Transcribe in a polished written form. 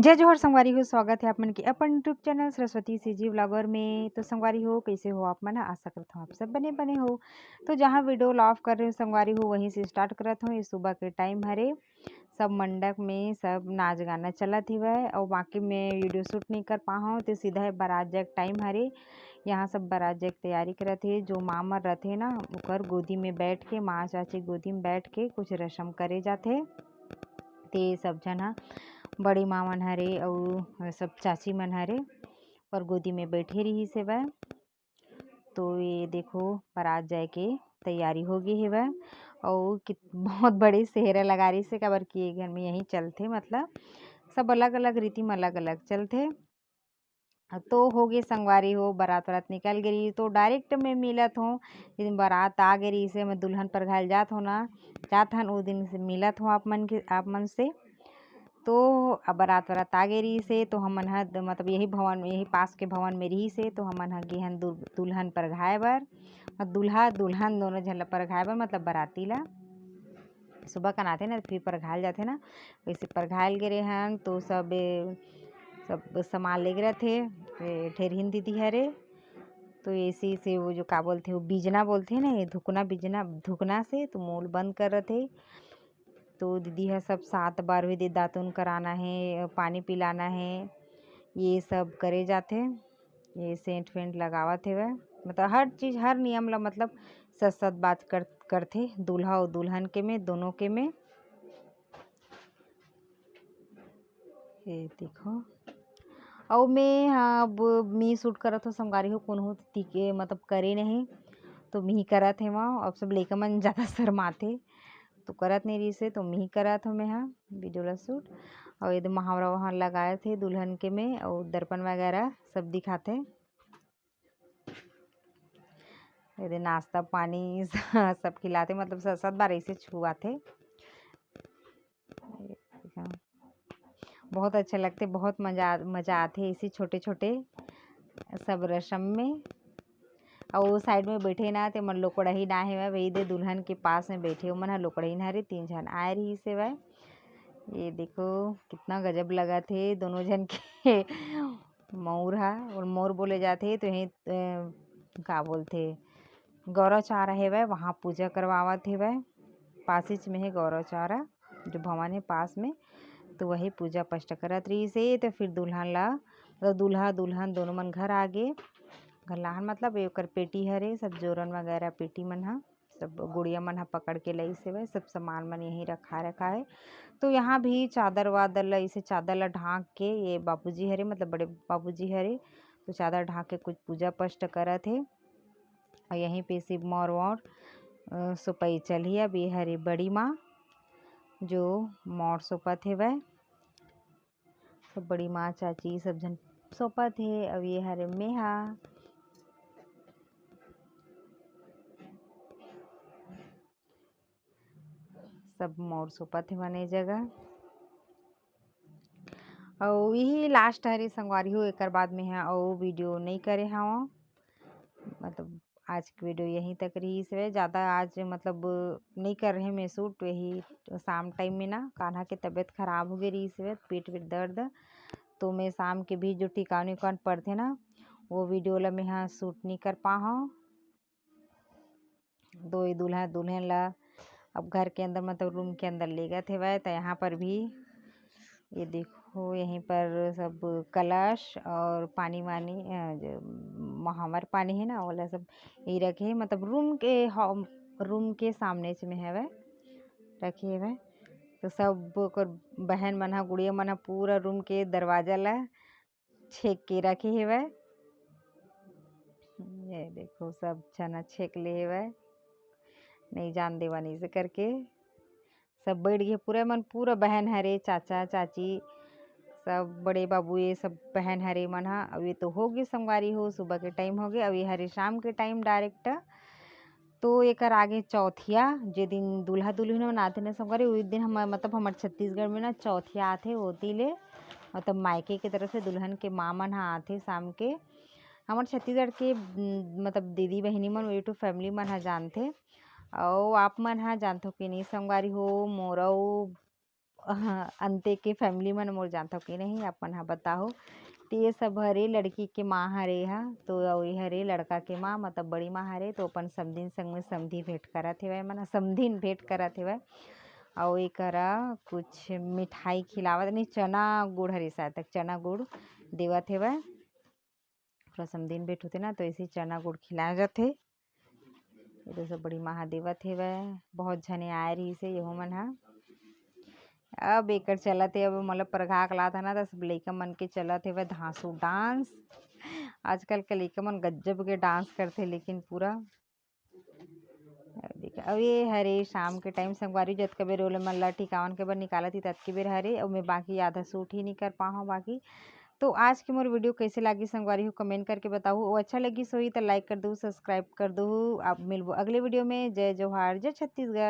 जय जोहर संगवारी हो। स्वागत है आप मन के अपन यूट्यूब चैनल सरस्वती सी जी व्लॉगर में। तो संगवारी हो, कैसे हो आप मन? आशा करता हूँ आप सब बने बने हो। तो जहाँ वीडियो ऑफ कर रहे हो संगवारी हो, वहीं से स्टार्ट करत हो। ये सुबह के टाइम हरे, सब मंडप में सब नाच गाना चलत हिवय और बाकी में वीडियो शूट नहीं कर पाहूँ तो सीधा है बारात जग टाइम हरे। यहाँ सब बारात जग तैयारी करत हे। जो माँ मर रथे ना, ओकर गोदी में बैठ के, माँ चाची गोदी में बैठ के कुछ रस्म करे जाथे। ते सब जन ह बड़ी माँ मन हरे अउ सब चाची मन हरे और गोदी में बैठे रही हेवय। तो ये देखो बारात जाए के तैयारी हो गई हेवय और बहुत बड़ी सेहरा लगा रही से, काबर कि घर में यही चलते, मतलब सब अलग अलग रीति में अलग अलग चलते। तो हो गए संगवारी हो, बारात वारात निकल गई तो डायरेक्ट में मिलत हो। जिस दिन बारात आ गई से मैं दुल्हन पर घायल जात हो ना, जात हन उस दिन से मिलत हो आप मन से। तो अब बारात वारात आ गई रही से तो हमन ह मतलब यही भवन में, यही पास के भवन में रही से, तो हमन ह गे हन दुल्हन पर घाय बर और दूल्हा दुल्हन दोनों झन ला पर घाय बर, मतलब बाराती ला सुबह कनाथे ना फिर पर घायल जाते ना, वैसे पर घायल गिरे हन। तो सब सामान ले गिरे थे ठेरहिन दीदी हरे। तो ऐसे से वो जो का बोलते वो बीजना बोलते ना, ये धुकना से तो मूल बंद कर रहे थे। तो दीदी है सब 7 बार भी दातुन कराना है, पानी पिलाना है, ये सब करे जाते। ये सेंट फेंट लगावत है वह, मतलब हर चीज़ हर नियम ला मतलब सच सच बात करथे दूल्हा और दुल्हन के में, दोनों के में। ये देखो और मैं अब मी शूट करत हो संगवारी हो, कोनो तीके मतलब करे नहीं तो मी करत हे वहाँ। अब सब लइका मन ज़्यादा शर्माथे तो करत नहीं रही से, तो मी करत हो मैं हाँ वीडियो ला शूट। और ये मुहावरा वहाँ लगाए थे दुल्हन के में और दर्पण वगैरह सब दिखाते। ये नाश्ता पानी सब खिलाते, मतलब 7 बार ऐसे छुआते। बहुत अच्छा लगते, बहुत मज़ा आते ऐसे छोटे छोटे सब रस्म में। और साइड में बैठे ना ते मन लोकड़ही ना है वही दे दुल्हन के पास में बैठे, मन लोकड़ही ना हरे 3 जन आए रही से वह। ये देखो कितना गजब लगा थे दोनों जन के मोर हा, और मोर बोले जाते तो यही का बोलते गौरव चारा है वह, वहाँ पूजा करवावत है वह। पासिच में है गौरव चारा जो भवन है पास में, तो वही पूजा पष्ट करत रही से। तो फिर दुल्हन ला मतलब दूल्हा दुल्हन दोनों मन घर आ गए। घर लाहन मतलब एकर पेटी हरे, सब जोरन वगैरह पेटी मन हा, सब गुड़िया मन हा पकड़ के लई से वह, सब सामान मन यहीं रखा है। तो यहाँ भी चादर वादर ला, इसे चादर ला ढांक के, ये बाबूजी हरे मतलब बड़े बाबूजी हरे, तो चादर ढांक के कुछ पूजा पष्ट करत है। और यहीं पे शिव मोर वोर सुपई चली। अब ये हरे बड़ी माँ जो मोर सोपत है वह, सब बड़ी माँ चाची सब जन सोपत है। अब ये हरे मेहा सब मोर सोपत है मने जगह। और यही लास्ट हरे संगवारी हो, एक बाद में है और वीडियो नहीं करे हाँ, मतलब आज की वीडियो यहीं तक रही से। ज़्यादा आज मतलब नहीं कर रहे मैं शूट, यही शाम टाइम में ना कान्हा की तबीयत खराब हो गई रही से, पेट वेट दर्द, तो मैं शाम के भी जो टिकान विकान पड़ते ना वो वीडियो ला मैं यहाँ शूट नहीं कर पाऊँ। दो ही दूल्हा दुल्हन ला अब घर के अंदर मतलब रूम के अंदर ले गए थे वह। तो यहाँ पर भी ये देखो यहीं पर सब कलश और पानी वानी जो महावर पानी है ना वाला सब यही रखे है, मतलब रूम के सामने में है वह रखे है वह। तो सब बहन मन हा गुड़िया मन हा पूरा रूम के दरवाजा ला छेक के रखे है वह। ये देखो सब छना छेक ले है वह, नहीं जान देवा नहीं से करके सब बैठ गए पूरा मन, पूरा बहन हरे चाचा चाची सब बड़े बाबू ये सब बहन हरे मन हा। अब ये तो हो गए संगवारी हो, सुबह के टाइम हो गए, अब ये हरे शाम के टाइम डायरेक्ट। तो एक आगे चौथिया, जे दिन दूल्हा दुल्हन मनाते ना संगवारी, उस दिन हम मतलब हमारे छत्तीसगढ़ में ना चौथिया आते होती ले, मतलब मायके की तरफ से दुल्हन के माँ मन हा आते शाम के। हमारे छत्तीसगढ़ के मतलब दीदी बहिनी मन यूट्यूब फैमिली मन हा जानते। और आप मन हा जानते हो कि नहीं संगवारी हो, मोरऊ अंते के फैमिली मन मोर जानथव कि नहीं अपन ह बताओ। तो ये सब हरे लड़की के माँ हरे हा, तो अउ ये हरे लड़का के माँ मतलब बड़ी माँ हरे। तो अपन समधिन संग में समधी भेंट करत हेवय, मन समधिन भेंट करत हेवय। अउ एकरा कुछ मिठाई खिलावत नहीं, चना गुड़ हरे शायद तक चना गुड़ देवत हेवय। पूरा समधिन भेंट होथे ना, तो ऐसे चना गुड़ खिलाए जाथे। ये तो सब बड़ी माँ ह देवत हेवय। बहुत झने आए रहिस हे येहू मन ह। अब एकर चलत हे, अब मतलब परघा कलात है ना, तो सब लइका मन के चलत हेवय धांसू डांस। आजकल के लइका मन गज्जब के डांस करथे, लेकिन पूरा अब ये हरे शाम के टाइम संगवारी जतका बेर ओला मन ल टिकावन के बर निकालत ही ततके बेर हरे। अउ मैं बाकी आधा सूट ही नहीं कर पाहूँ बाकी। तो आज की मोर वीडियो कैसे लगी संगवारी हो कमेंट करके बताओ। वो अच्छा लगी सोई तो लाइक कर दो, सब्सक्राइब कर दो। अब मिलबो अगले वीडियो में। जय जोहार, जय छत्तीसगढ़।